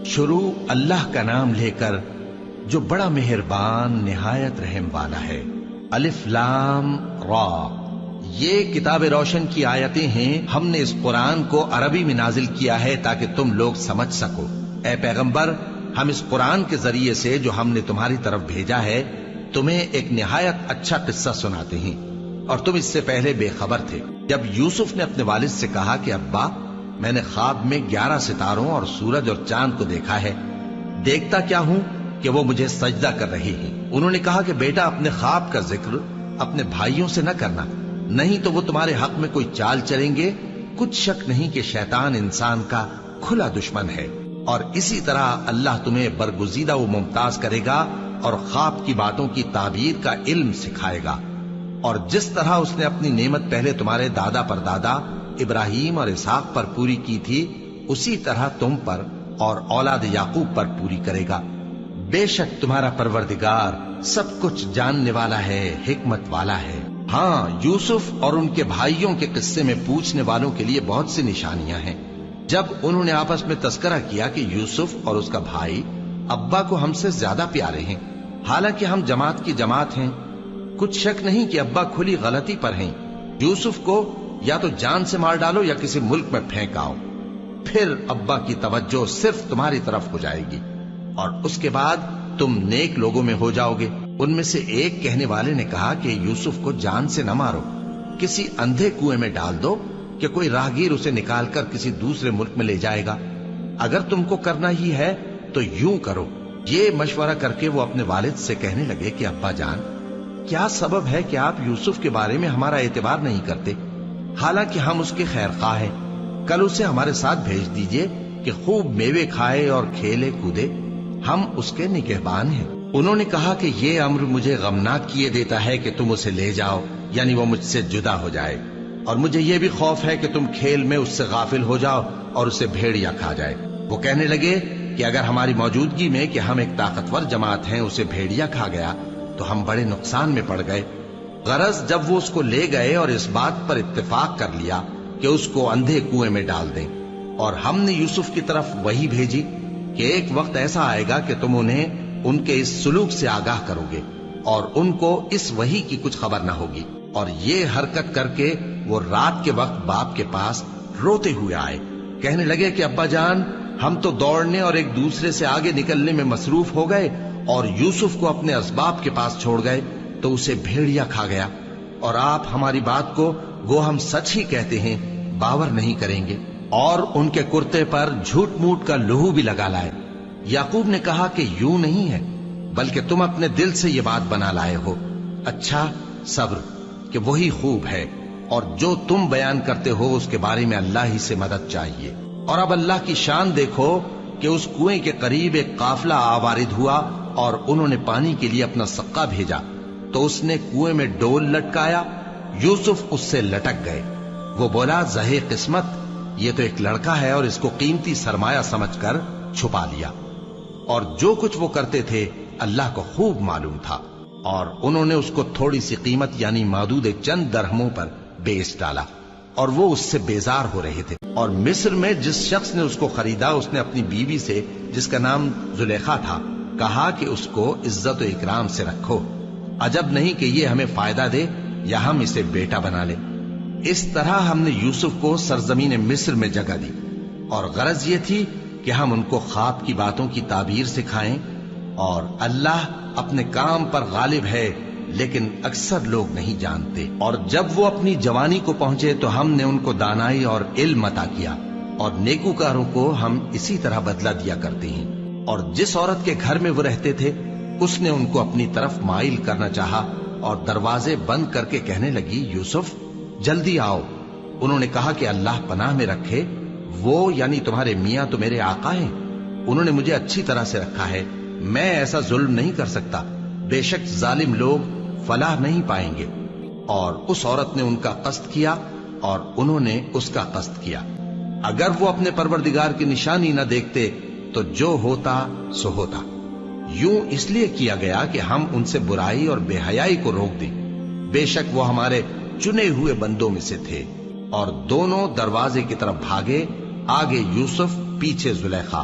شروع اللہ کا نام لے کر جو بڑا مہربان نہایت رحم والا ہے۔ الف لام را، یہ کتاب روشن کی آیتیں ہیں۔ ہم نے اس قرآن کو عربی میں نازل کیا ہے تاکہ تم لوگ سمجھ سکو۔ اے پیغمبر، ہم اس قرآن کے ذریعے سے جو ہم نے تمہاری طرف بھیجا ہے تمہیں ایک نہایت اچھا قصہ سناتے ہیں، اور تم اس سے پہلے بے خبر تھے۔ جب یوسف نے اپنے والد سے کہا کہ ابا، میں نے خواب میں 11 ستاروں اور سورج اور چاند کو دیکھا ہے، دیکھتا کیا ہوں کہ وہ مجھے سجدہ کر رہے ہیں۔ انہوں نے کہا کہ بیٹا، اپنے خواب کا ذکر اپنے بھائیوں سے نہ کرنا، نہیں تو وہ تمہارے حق میں کوئی چال چلیں گے۔ کچھ شک نہیں کہ شیطان انسان کا کھلا دشمن ہے، اور اسی طرح اللہ تمہیں برگزیدہ و ممتاز کرے گا اور خواب کی باتوں کی تعبیر کا علم سکھائے گا، اور جس طرح اس نے اپنی نعمت پہلے تمہارے دادا پر دادا ابراہیم اور اسحاق پر پوری کی تھی، اسی طرح تم پر اور اولاد یعقوب پر پوری کرے گا۔ بے شک تمہارا پروردگار سب کچھ جاننے والا ہے، حکمت والا ہے۔ ہاں، یوسف اور ان کے بھائیوں کے قصے میں پوچھنے والوں کے لیے بہت سی نشانیاں ہیں۔ جب انہوں نے آپس میں تذکرہ کیا کہ یوسف اور اس کا بھائی ابا کو ہم سے زیادہ پیارے ہیں، حالانکہ ہم جماعت کی جماعت ہیں، کچھ شک نہیں کہ ابا کھلی غلطی پر ہیں۔ یوسف کو یا تو جان سے مار ڈالو یا کسی ملک میں پھینک آؤ، پھر ابا کی توجہ صرف تمہاری طرف ہو جائے گی، اور اس کے بعد تم نیک لوگوں میں ہو جاؤ گے۔ ان میں سے ایک کہنے والے نے کہا کہ یوسف کو جان سے نہ مارو، کسی اندھے کنویں میں ڈال دو کہ کوئی راہگیر اسے نکال کر کسی دوسرے ملک میں لے جائے گا۔ اگر تم کو کرنا ہی ہے تو یوں کرو۔ یہ مشورہ کر کے وہ اپنے والد سے کہنے لگے کہ ابا جان، کیا سبب ہے کہ آپ یوسف کے بارے میں ہمارا اعتبار نہیں کرتے؟ حالانکہ ہم اس کے خیر خواہ ہیں، کل اسے ہمارے ساتھ بھیج دیجئے کہ خوب میوے کھائے اور کھیلے کودے، ہم اس کے نگہبان ہیں۔ انہوں نے کہا کہ یہ امر مجھے غمناک کیے دیتا ہے کہ تم اسے لے جاؤ، یعنی وہ مجھ سے جدا ہو جائے، اور مجھے یہ بھی خوف ہے کہ تم کھیل میں اس سے غافل ہو جاؤ اور اسے بھیڑیا کھا جائے۔ وہ کہنے لگے کہ اگر ہماری موجودگی میں کہ ہم ایک طاقتور جماعت ہیں اسے بھیڑیا کھا گیا تو ہم بڑے نقصان میں پڑ گئے۔ غرض جب وہ اس کو لے گئے اور اس بات پر اتفاق کر لیا کہ اس کو اندھے کنویں میں ڈال دیں، اور ہم نے یوسف کی طرف وحی بھیجی کہ ایک وقت ایسا آئے گا کہ تم انہیں ان کے اس سلوک سے آگاہ کرو گے، اور ان کو اس وحی کی کچھ خبر نہ ہوگی۔ اور یہ حرکت کر کے وہ رات کے وقت باپ کے پاس روتے ہوئے آئے، کہنے لگے کہ ابا جان، ہم تو دوڑنے اور ایک دوسرے سے آگے نکلنے میں مصروف ہو گئے اور یوسف کو اپنے اسباب کے پاس چھوڑ گئے تو اسے بھیڑیا کھا گیا، اور آپ ہماری بات کو گو ہم سچ ہی کہتے ہیں باور نہیں کریں گے، اور ان کے کرتے پر جھوٹ موٹ کا لہو بھی لگا لائے۔ یعقوب نے کہا کہ یوں نہیں ہے، بلکہ تم اپنے دل سے یہ بات بنا لائے ہو۔ اچھا، صبر کہ وہی خوب ہے، اور جو تم بیان کرتے ہو اس کے بارے میں اللہ ہی سے مدد چاہیے۔ اور اب اللہ کی شان دیکھو کہ اس کنویں کے قریب ایک قافلہ آوارد ہوا اور انہوں نے پانی کے لیے اپنا سقا بھیجا، تو اس نے کنویں میں ڈول لٹکایا، یوسف اس سے لٹک گئے۔ وہ بولا، زہے قسمت، یہ تو ایک لڑکا ہے، اور اس کو قیمتی سرمایہ سمجھ کر چھپا لیا۔ اور جو کچھ وہ کرتے تھے اللہ کو خوب معلوم تھا، اور انہوں نے اس کو تھوڑی سی قیمت یعنی معدود چند درہموں پر بیچ ڈالا، اور وہ اس سے بیزار ہو رہے تھے۔ اور مصر میں جس شخص نے اس کو خریدا اس نے اپنی بیوی سے جس کا نام زلیخا تھا کہا کہ اس کو عزت و اکرام سے رکھو، عجب نہیں کہ یہ ہمیں فائدہ دے یا ہم اسے بیٹا بنا لیں۔ اس طرح ہم نے یوسف کو سرزمین مصر میں جگہ دی، اور غرض یہ تھی کہ ہم ان کو خواب کی باتوں کی تعبیر سکھائیں، اور اللہ اپنے کام پر غالب ہے لیکن اکثر لوگ نہیں جانتے۔ اور جب وہ اپنی جوانی کو پہنچے تو ہم نے ان کو دانائی اور علم عطا کیا، اور نیکوکاروں کو ہم اسی طرح بدلہ دیا کرتے ہیں۔ اور جس عورت کے گھر میں وہ رہتے تھے اس نے ان کو اپنی طرف مائل کرنا چاہا، اور دروازے بند کر کے کہنے لگی، یوسف جلدی آؤ۔ انہوں نے کہا کہ اللہ پناہ میں رکھے، وہ یعنی تمہارے میاں تو میرے آقا ہیں، انہوں نے مجھے اچھی طرح سے رکھا ہے، میں ایسا ظلم نہیں کر سکتا، بے شک ظالم لوگ فلاح نہیں پائیں گے۔ اور اس عورت نے ان کا قصد کیا اور انہوں نے اس کا قصد کیا۔ اگر وہ اپنے پروردگار کی نشانی نہ دیکھتے تو جو ہوتا سو ہوتا۔ یوں اس لیے کیا گیا کہ ہم ان سے برائی اور بے حیائی کو روک دیں، بے شک وہ ہمارے چنے ہوئے بندوں میں سے تھے۔ اور دونوں دروازے کی طرف بھاگے، آگے یوسف پیچھے زلیخا۔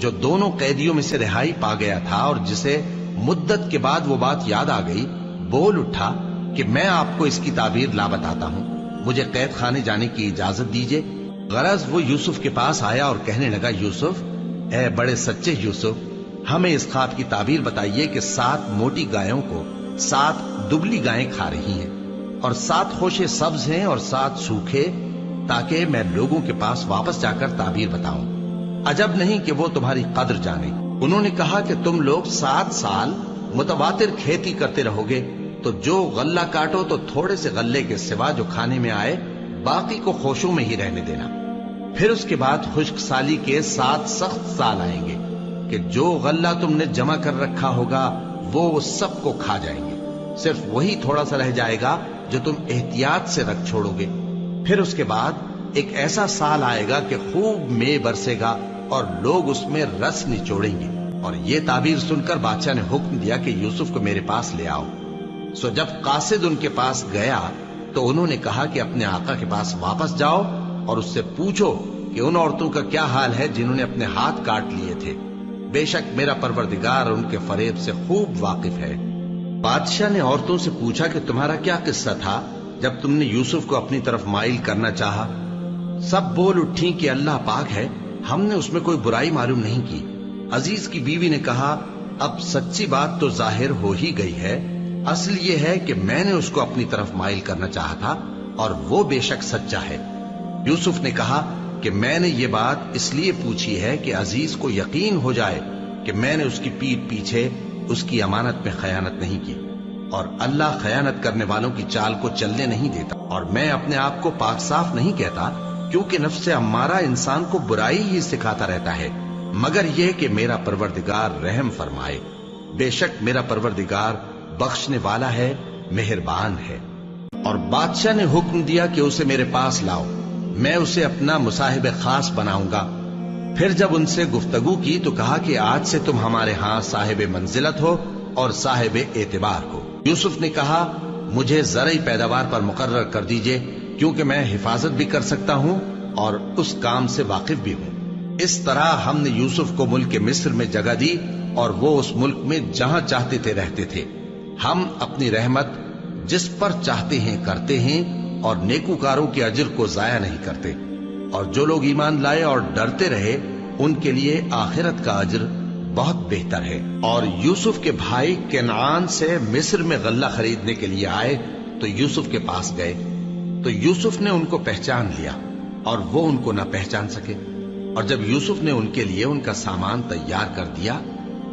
جو دونوں قیدیوں میں سے رہائی پا گیا تھا اور جسے مدت کے بعد وہ بات یاد آ گئی، بول اٹھا کہ میں آپ کو اس کی تعبیر لا بتاتا ہوں، مجھے قید خانے جانے کی اجازت دیجیے۔ غرض وہ یوسف کے پاس آیا اور کہنے لگا، یوسف، اے بڑے سچے یوسف، ہمیں اس خواب کی تعبیر بتائیے کہ 7 موٹی گایوں کو 7 دبلی گائیں کھا رہی ہیں، اور 7 خوشے سبز ہیں اور 7 سوکھے، تاکہ میں لوگوں کے پاس واپس جا کر تعبیر بتاؤں۔ عجب نہیں کہ وہ تمہاری قدر جانے۔ انہوں نے کہا کہ تم لوگ 7 سال متواتر کھیتی کرتے رہو گے، تو جو غلہ کاٹو تو تھوڑے سے غلے کے سوا جو کھانے میں آئے باقی کو خوشوں میں ہی رہنے دینا۔ پھر اس کے بعد خشک سالی کے 7 سخت سال آئیں گے کہ جو غلہ تم نے جمع کر رکھا ہوگا وہ سب کو کھا جائیں گے، صرف وہی تھوڑا سا رہ جائے گا جو تم احتیاط سے رکھ چھوڑو گے۔ پھر اس کے بعد ایک ایسا سال آئے گا کہ خوب مے برسے گا اور لوگ اس میں رس نچوڑیں گے۔ اور یہ تعبیر سن کر بادشاہ نے حکم دیا کہ یوسف کو میرے پاس لے آؤ۔ سو جب قاصد ان کے پاس گیا تو انہوں نے کہا کہ اپنے آقا کے پاس واپس جاؤ اور اس سے پوچھو کہ ان عورتوں کا کیا حال ہے جنہوں نے اپنے ہاتھ کاٹ لیے تھے، بے شک میرا پروردگار ان کے فریب سے خوب واقف ہے۔ بادشاہ نے عورتوں سے پوچھا کہ تمہارا کیا قصہ تھا جب تم نے یوسف کو اپنی طرف مائل کرنا چاہا؟ سب بول اٹھیں کہ اللہ پاک ہے، ہم نے اس میں کوئی برائی معلوم نہیں کی۔ عزیز کی بیوی نے کہا، اب سچی بات تو ظاہر ہو ہی گئی ہے، اصل یہ ہے کہ میں نے اس کو اپنی طرف مائل کرنا چاہا تھا اور وہ بے شک سچا ہے۔ یوسف نے کہا کہ میں نے یہ بات اس لیے پوچھی ہے کہ عزیز کو یقین ہو جائے کہ میں نے اس کی پیٹھ پیچھے اس کی امانت میں خیانت نہیں کی، اور اللہ خیانت کرنے والوں کی چال کو چلنے نہیں دیتا، اور میں اپنے آپ کو پاک صاف نہیں کہتا، کیونکہ نفس امارہ انسان کو برائی ہی سکھاتا رہتا ہے، مگر یہ کہ میرا پروردگار رحم فرمائے، بے شک میرا پروردگار بخشنے والا ہے، مہربان ہے۔ اور بادشاہ نے حکم دیا کہ اسے میرے پاس لاؤ، میں اسے اپنا مصاحب خاص بناؤں گا۔ پھر جب ان سے گفتگو کی تو کہا کہ آج سے تم ہمارے ہاں صاحب منزلت ہو اور صاحب اعتبار ہو۔ یوسف نے کہا، مجھے زرعی پیداوار پر مقرر کر دیجئے، کیونکہ میں حفاظت بھی کر سکتا ہوں اور اس کام سے واقف بھی ہوں۔ اس طرح ہم نے یوسف کو ملک مصر میں جگہ دی اور وہ اس ملک میں جہاں چاہتے تھے رہتے تھے۔ ہم اپنی رحمت جس پر چاہتے ہیں کرتے ہیں اور نیکوکاروں کے اجر کو ضائع نہیں کرتے، اور جو لوگ ایمان لائے اور ڈرتے رہے ان کے لیے آخرت کا اجر بہت بہتر ہے۔ اور یوسف کے بھائی کنعان سے مصر میں غلہ خریدنے کے لیے آئے تو یوسف کے پاس گئے، تو یوسف نے ان کو پہچان لیا اور وہ ان کو نہ پہچان سکے۔ اور جب یوسف نے ان کے لیے ان کا سامان تیار کر دیا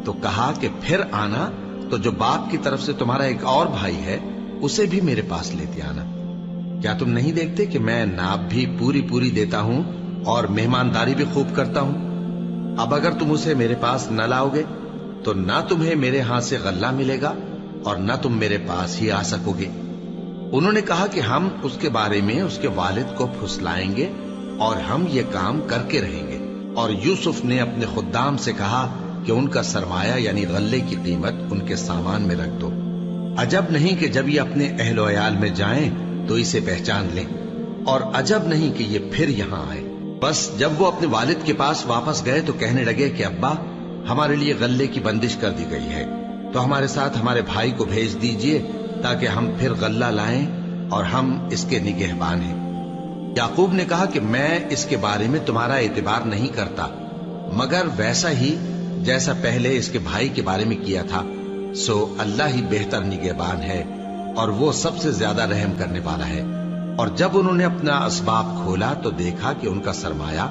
تو کہا کہ پھر آنا تو جو باپ کی طرف سے تمہارا ایک اور بھائی ہے اسے بھی میرے پاس لیتے آنا۔ کیا تم نہیں دیکھتے کہ میں ناب بھی پوری دیتا ہوں اور مہمانداری بھی خوب کرتا ہوں؟ اب اگر تم اسے میرے پاس نہ لاؤ گے تو نہ تمہیں میرے ہاں سے غلہ ملے گا اور نہ تم میرے پاس ہی آ سکو گے۔ انہوں نے کہا کہ ہم اس کے بارے میں اس کے والد کو پھسلائیں گے اور ہم یہ کام کر کے رہیں گے۔ اور یوسف نے اپنے خدام سے کہا کہ ان کا سرمایہ یعنی غلے کی قیمت ان کے سامان میں رکھ دو۔ عجب نہیں کہ جب یہ اپنے اہل و عیال میں جائیں تو اسے پہچان لیں، اور عجب نہیں کہ یہ پھر یہاں آئے۔ بس جب وہ اپنے والد کے پاس واپس گئے تو کہنے لگے کہ ابا، ہمارے لیے غلے کی بندش کر دی گئی ہے، تو ہمارے ساتھ ہمارے بھائی کو بھیج دیجئے تاکہ ہم پھر غلہ لائیں اور ہم اس کے نگہبان ہیں۔ یعقوب نے کہا کہ میں اس کے بارے میں تمہارا اعتبار نہیں کرتا، مگر ویسا ہی جیسا پہلے اس کے بھائی کے بارے میں کیا تھا، سو اللہ ہی بہتر نگہبان ہے اور وہ سب سے زیادہ رحم کرنے والا ہے۔ اور جب انہوں نے اپنا اسباب کھولا تو دیکھا کہ ان کا سرمایہ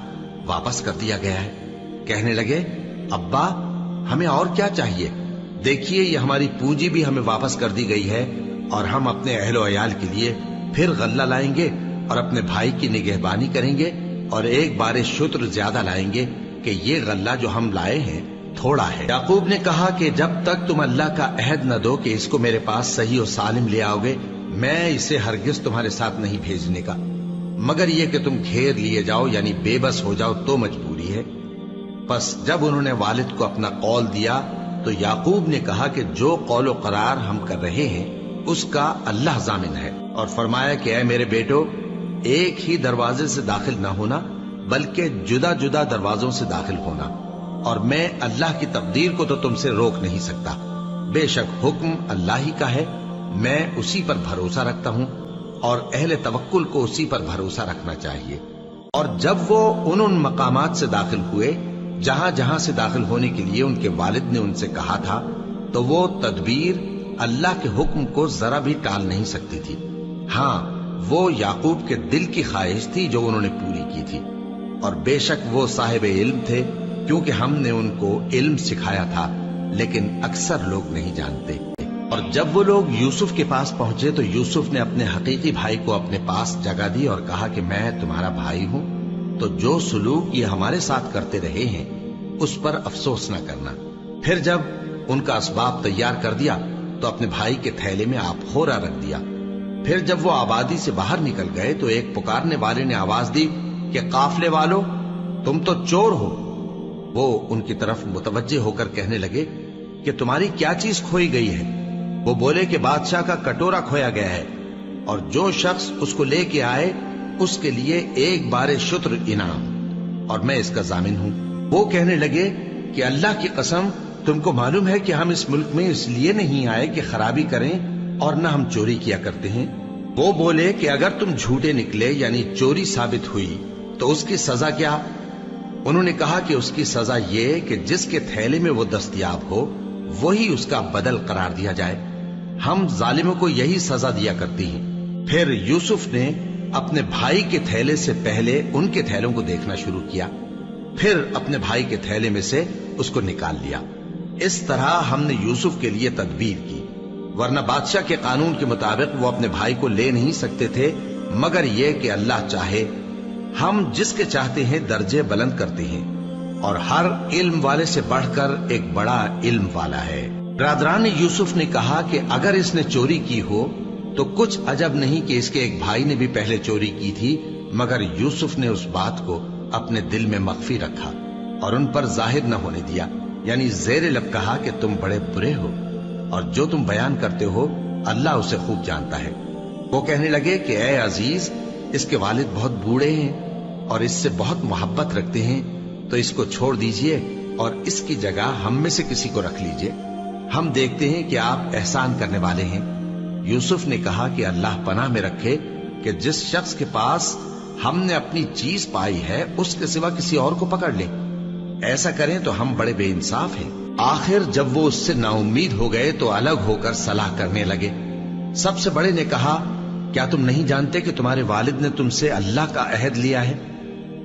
واپس کر دیا گیا ہے۔ کہنے لگے، ابا، ہمیں اور کیا چاہیے؟ دیکھیے یہ ہماری پونجی بھی ہمیں واپس کر دی گئی ہے، اور ہم اپنے اہل و عیال کے لیے پھر غلہ لائیں گے اور اپنے بھائی کی نگہبانی کریں گے، اور ایک بار شتر زیادہ لائیں گے کہ یہ غلہ جو ہم لائے ہیں تھوڑا ہے۔ یعقوب نے کہا کہ جب تک تم اللہ کا عہد نہ دو کہ اس کو میرے پاس صحیح و سالم لے آؤ گے، میں اسے ہرگز تمہارے ساتھ نہیں بھیجنے کا، مگر یہ کہ تم گھیر لیے جاؤ یعنی بے بس ہو جاؤ تو مجبوری ہے۔ پس جب انہوں نے والد کو اپنا قول دیا تو یعقوب نے کہا کہ جو قول و قرار ہم کر رہے ہیں اس کا اللہ ضامن ہے، اور فرمایا کہ اے میرے بیٹو، ایک ہی دروازے سے داخل نہ ہونا بلکہ جدا جدا دروازوں سے داخل ہونا، اور میں اللہ کی تقدیر کو تو تم سے روک نہیں سکتا. بے شک حکم اللہ ہی کا ہے، میں اسی پر بھروسہ رکھتا ہوں اور اہل توکل کو اسی پر بھروسہ رکھنا چاہیے. اور جب وہ ان مقامات سے داخل ہوئے جہاں جہاں سے داخل ہونے کے لیے ان کے والد نے ان سے کہا تھا، تو وہ تدبیر اللہ کے حکم کو ذرا بھی ٹال نہیں سکتی تھی. ہاں، وہ یعقوب کے دل کی خواہش تھی جو انہوں نے پوری کی تھی. اور بے شک وہ صاحب علم تھے، کیونکہ ہم نے ان کو علم سکھایا تھا، لیکن اکثر لوگ نہیں جانتے. اور جب وہ لوگ یوسف کے پاس پہنچے تو یوسف نے اپنے حقیقی بھائی کو اپنے پاس جگہ دی اور کہا کہ میں تمہارا بھائی ہوں، تو جو سلوک یہ ہمارے ساتھ کرتے رہے ہیں اس پر افسوس نہ کرنا. پھر جب ان کا اسباب تیار کر دیا تو اپنے بھائی کے تھیلے میں آپ خورا رکھ دیا. پھر جب وہ آبادی سے باہر نکل گئے تو ایک پکارنے والے نے آواز دی کہ قافلے والو، تم تو چور ہو. وہ ان کی طرف متوجہ ہو کر کہنے لگے کہ تمہاری کیا چیز کھوئی گئی ہے؟ وہ بولے کہ بادشاہ کا کٹورا کھویا گیا ہے، اور جو شخص اس کو لے کے آئے اس کے لیے ایک بار شتر انعام، اور میں اس کا ضامن ہوں. وہ کہنے لگے کہ اللہ کی قسم، تم کو معلوم ہے کہ ہم اس ملک میں اس لیے نہیں آئے کہ خرابی کریں اور نہ ہم چوری کیا کرتے ہیں. وہ بولے کہ اگر تم جھوٹے نکلے یعنی چوری ثابت ہوئی تو اس کی سزا کیا؟ انہوں نے کہا کہ اس کی سزا یہ کہ جس کے تھیلے میں وہ دستیاب ہو وہی اس کا بدل قرار دیا جائے. ہم ظالموں کو یہی سزا دیا کرتی ہیں. پھر یوسف نے اپنے بھائی کے تھیلے سے پہلے ان کے تھیلوں کو دیکھنا شروع کیا، پھر اپنے بھائی کے تھیلے میں سے اس کو نکال لیا. اس طرح ہم نے یوسف کے لیے تدبیر کی، ورنہ بادشاہ کے قانون کے مطابق وہ اپنے بھائی کو لے نہیں سکتے تھے مگر یہ کہ اللہ چاہے. ہم جس کے چاہتے ہیں درجے بلند کرتے ہیں، اور ہر علم والے سے بڑھ کر ایک بڑا علم والا ہے. برادران یوسف نے کہا کہ اگر اس نے چوری کی ہو تو کچھ عجب نہیں کہ اس کے ایک بھائی نے بھی پہلے چوری کی تھی، مگر یوسف نے اس بات کو اپنے دل میں مخفی رکھا اور ان پر ظاہر نہ ہونے دیا. یعنی زیر لب کہا کہ تم بڑے برے ہو، اور جو تم بیان کرتے ہو اللہ اسے خوب جانتا ہے. وہ کہنے لگے کہ اے عزیز، اس کے والد بہت بوڑھے ہیں اور اس سے بہت محبت رکھتے ہیں، تو اس کو چھوڑ دیجئے اور اس کی جگہ ہم میں سے کسی کو رکھ لیجئے. ہم دیکھتے ہیں کہ آپ احسان کرنے والے ہیں. یوسف نے کہا کہ اللہ پناہ میں رکھے کہ جس شخص کے پاس ہم نے اپنی چیز پائی ہے اس کے سوا کسی اور کو پکڑ لیں. ایسا کریں تو ہم بڑے بے انصاف ہیں. آخر جب وہ اس سے نا امید ہو گئے تو الگ ہو کر صلاح کرنے لگے. سب سے بڑے نے کہا، کیا تم نہیں جانتے کہ تمہارے والد نے تم سے اللہ کا عہد لیا ہے،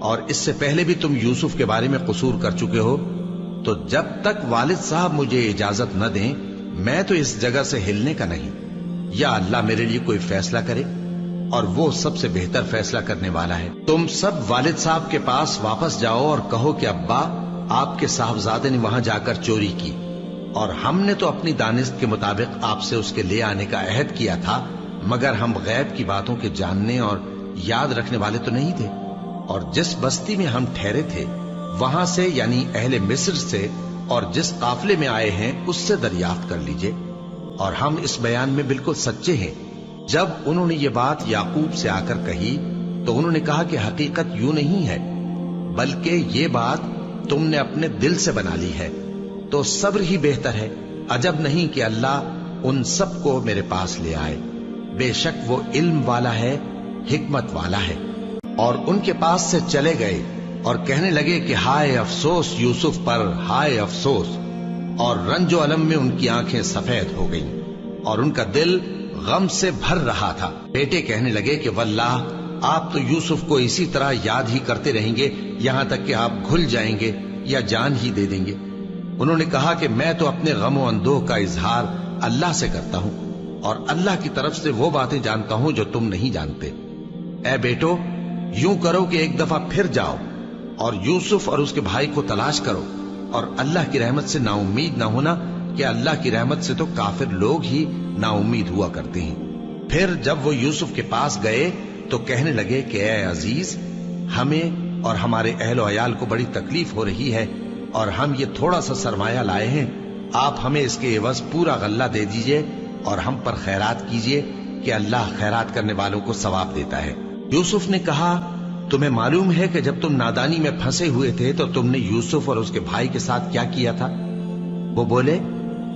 اور اس سے پہلے بھی تم یوسف کے بارے میں قصور کر چکے ہو؟ تو جب تک والد صاحب مجھے اجازت نہ دیں میں تو اس جگہ سے ہلنے کا نہیں. یا اللہ میرے لیے کوئی فیصلہ کرے، اور وہ سب سے بہتر فیصلہ کرنے والا ہے. تم سب والد صاحب کے پاس واپس جاؤ اور کہو کہ ابا، آپ کے صاحبزادے نے وہاں جا کر چوری کی، اور ہم نے تو اپنی دانست کے مطابق آپ سے اس کے لے آنے کا عہد کیا تھا، مگر ہم غیب کی باتوں کے جاننے اور یاد رکھنے والے تو نہیں تھے. اور جس بستی میں ہم ٹھہرے تھے وہاں سے یعنی اہل مصر سے اور جس قافلے میں آئے ہیں اس سے دریافت کر لیجئے، اور ہم اس بیان میں بالکل سچے ہیں. جب انہوں نے یہ بات یعقوب سے آ کر کہی تو انہوں نے کہا کہ حقیقت یوں نہیں ہے، بلکہ یہ بات تم نے اپنے دل سے بنا لی ہے، تو صبر ہی بہتر ہے. عجب نہیں کہ اللہ ان سب کو میرے پاس لے آئے. بے شک وہ علم والا ہے، حکمت والا ہے. اور ان کے پاس سے چلے گئے اور کہنے لگے کہ ہائے افسوس یوسف پر، ہائے افسوس. اور رنج و الم میں ان کی آنکھیں سفید ہو گئیں اور ان کا دل غم سے بھر رہا تھا. بیٹے کہنے لگے کہ واللہ آپ تو یوسف کو اسی طرح یاد ہی کرتے رہیں گے یہاں تک کہ آپ گھل جائیں گے یا جان ہی دے دیں گے. انہوں نے کہا کہ میں تو اپنے غم و اندوہ کا اظہار اللہ سے کرتا ہوں، اور اللہ کی طرف سے وہ باتیں جانتا ہوں جو تم نہیں جانتے. اے بیٹو، یوں کرو کہ ایک دفعہ پھر جاؤ اور یوسف اور اس کے بھائی کو تلاش کرو، اور اللہ کی رحمت سے نا امید نہ ہونا کہ اللہ کی رحمت سے تو کافر لوگ ہی نا امید ہوا کرتے ہیں. پھر جب وہ یوسف کے پاس گئے تو کہنے لگے کہ اے عزیز، ہمیں اور ہمارے اہل و عیال کو بڑی تکلیف ہو رہی ہے، اور ہم یہ تھوڑا سا سرمایہ لائے ہیں، آپ ہمیں اس کے عوض پورا غلہ دے دیجئے اور ہم پر خیرات کیجئے کہ اللہ خیرات کرنے والوں کو ثواب دیتا ہے. یوسف نے کہا تمہیں معلوم ہے کہ جب تم نادانی میں پھنسے ہوئے تھے تو تم نے یوسف اور اس کے بھائی کے ساتھ کیا کیا تھا؟ وہ بولے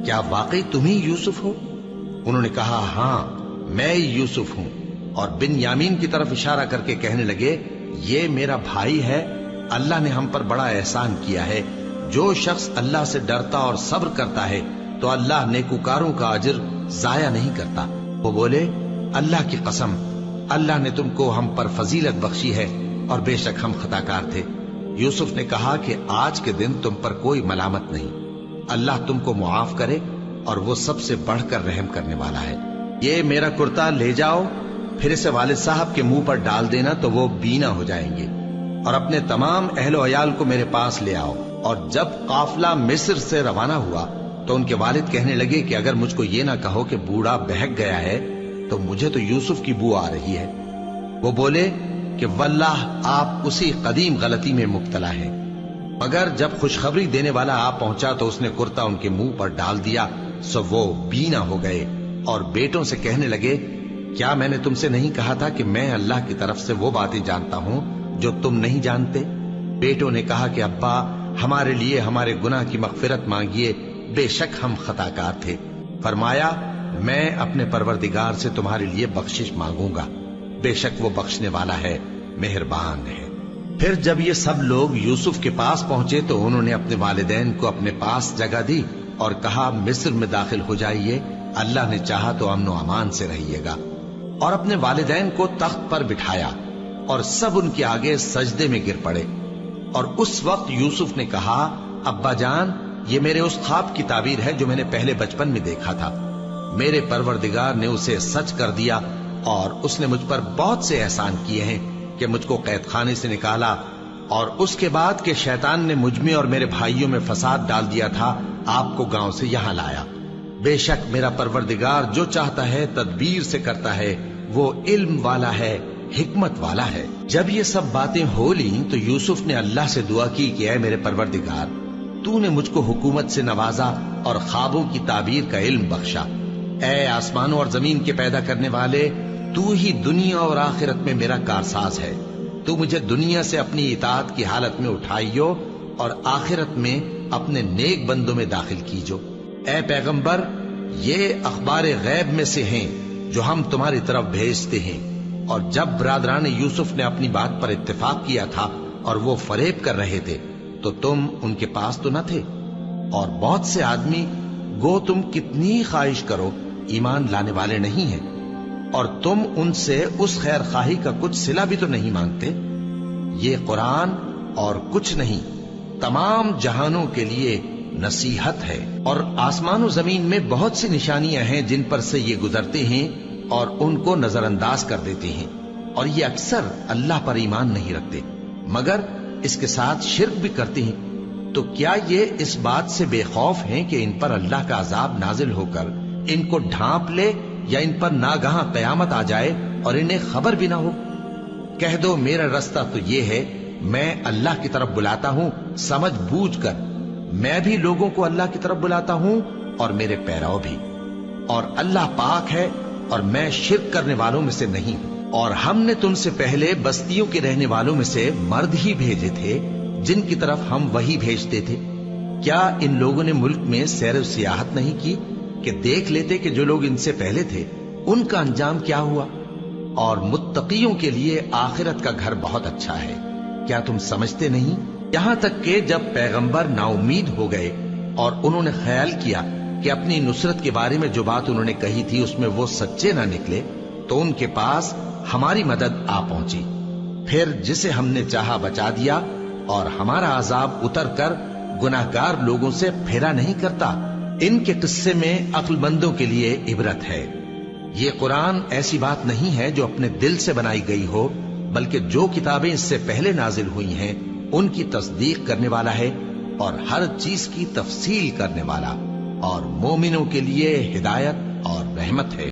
کیا واقعی تم ہی یوسف ہو؟ انہوں نے کہا ہاں میں یوسف ہوں، اور بن یامین کی طرف اشارہ کر کے کہنے لگے یہ میرا بھائی ہے، اللہ نے ہم پر بڑا احسان کیا ہے، جو شخص اللہ سے ڈرتا اور صبر کرتا ہے تو اللہ نیکوکاروں کا اجر ضائع نہیں کرتا۔ وہ بولے اللہ کی قسم اللہ نے تم کو ہم پر فضیلت بخشی ہے اور بے شک ہم خطا کار تھے۔ یوسف نے کہا کہ آج کے دن تم پر کوئی ملامت نہیں، اللہ تم کو معاف کرے اور وہ سب سے بڑھ کر رحم کرنے والا ہے۔ یہ میرا کرتا لے جاؤ، پھر اسے والد صاحب کے منہ پر ڈال دینا تو وہ بینا ہو جائیں گے، اور اپنے تمام اہل و عیال کو میرے پاس لے آؤ۔ اور جب قافلہ مصر سے روانہ ہوا تو ان کے والد کہنے لگے کہ اگر مجھ کو یہ نہ کہو کہ بوڑھا بہک گیا ہے تو مجھے تو یوسف کی بو آ رہی ہے۔ وہ بولے کہ واللہ آپ اسی قدیم غلطی میں مبتلا ہیں۔ مگر جب خوشخبری دینے والا آپ پہنچا تو اس نے کرتا ان کے منہ پر ڈال دیا، سو وہ بینا ہو گئے اور بیٹوں سے کہنے لگے کیا میں نے تم سے نہیں کہا تھا کہ میں اللہ کی طرف سے وہ باتیں جانتا ہوں جو تم نہیں جانتے؟ بیٹوں نے کہا کہ ابا ہمارے لیے ہمارے گناہ کی مغفرت مانگیے، بے شک ہم خطا کار تھے۔ فرمایا میں اپنے پروردگار سے تمہارے لیے بخشش مانگوں گا، بے شک وہ بخشنے والا ہے، مہربان ہے۔ پھر جب یہ سب لوگ یوسف کے پاس پہنچے تو انہوں نے اپنے والدین کو اپنے پاس جگہ دی اور کہا مصر میں داخل ہو جائیے، اللہ نے چاہا تو امن و امان سے رہیے گا۔ اور اپنے والدین کو تخت پر بٹھایا اور سب ان کے آگے سجدے میں گر پڑے۔ اور اس وقت یوسف نے کہا ابا جان یہ میرے اس خواب کی تعبیر ہے جو میں نے پہلے بچپن میں دیکھا تھا، میرے پروردگار نے اسے سچ کر دیا اور اس نے مجھ پر بہت سے احسان کیے ہیں کہ مجھ کو قید خانے سے نکالا، اور اس کے بعد کہ شیطان نے مجھ میں اور میرے بھائیوں میں فساد ڈال دیا تھا آپ کو گاؤں سے یہاں لایا۔ بے شک میرا پروردگار جو چاہتا ہے تدبیر سے کرتا ہے، وہ علم والا ہے، حکمت والا ہے۔ جب یہ سب باتیں ہو لیں تو یوسف نے اللہ سے دعا کی کہ اے میرے پروردگار تو نے مجھ کو حکومت سے نوازا اور خوابوں کی تعبیر کا علم بخشا۔ اے آسمانوں اور زمین کے پیدا کرنے والے، تو ہی دنیا اور آخرت میں میرا کارساز ہے، تو مجھے دنیا سے اپنی اطاعت کی حالت میں اٹھائیو اور آخرت میں اپنے نیک بندوں میں داخل کیجو۔ اے پیغمبر یہ اخبار غیب میں سے ہیں جو ہم تمہاری طرف بھیجتے ہیں۔ اور جب برادران یوسف نے اپنی بات پر اتفاق کیا تھا اور وہ فریب کر رہے تھے تو تم ان کے پاس تو نہ تھے، اور بہت سے آدمی گو تم کتنی خواہش کرو ایمان لانے والے نہیں ہیں، اور تم ان سے اس خیر خواہی کا کچھ صلہ بھی تو نہیں مانگتے۔ یہ قرآن اور کچھ نہیں تمام جہانوں کے لیے نصیحت ہے، اور آسمان و زمین میں بہت سی نشانیاں ہیں جن پر سے یہ گزرتے ہیں اور ان کو نظر انداز کر دیتے ہیں، اور یہ اکثر اللہ پر ایمان نہیں رکھتے مگر اس کے ساتھ شرک بھی کرتے ہیں۔ تو کیا یہ اس بات سے بے خوف ہیں کہ ان پر اللہ کا عذاب نازل ہو کر ان کو ڈھانپ لے، یا ان پر ناگہاں قیامت آ جائے اور انہیں خبر بھی نہ ہو؟ کہہ دو میرا رستہ تو یہ ہے، میں اللہ کی طرف بلاتا ہوں سمجھ بوجھ کر، میں بھی لوگوں کو اللہ کی طرف بلاتا ہوں اور میرے پیرو بھی، اور اللہ پاک ہے اور میں شرک کرنے والوں میں سے نہیں ہوں۔ اور ہم نے تم سے پہلے بستیوں کے رہنے والوں میں سے مرد ہی بھیجے تھے جن کی طرف ہم وہی بھیجتے تھے۔ کیا ان لوگوں نے ملک میں سیر و سیاحت نہیں کی کہ دیکھ لیتے کہ جو لوگ ان سے پہلے تھے ان کا انجام کیا ہوا؟ اور متقیوں کے لیے آخرت کا گھر بہت اچھا ہے، کیا تم سمجھتے نہیں؟ یہاں تک کہ جب پیغمبر نا امید ہو گئے اور انہوں نے خیال کیا کہ اپنی نصرت کے بارے میں جو بات انہوں نے کہی تھی اس میں وہ سچے نہ نکلے، تو ان کے پاس ہماری مدد آ پہنچی، پھر جسے ہم نے چاہا بچا دیا، اور ہمارا عذاب اتر کر گناہگار لوگوں سے پھیرا نہیں کرتا۔ ان کے قصے میں عقل مندوں کے لیے عبرت ہے۔ یہ قرآن ایسی بات نہیں ہے جو اپنے دل سے بنائی گئی ہو، بلکہ جو کتابیں اس سے پہلے نازل ہوئی ہیں ان کی تصدیق کرنے والا ہے اور ہر چیز کی تفصیل کرنے والا، اور مومنوں کے لیے ہدایت اور رحمت ہے۔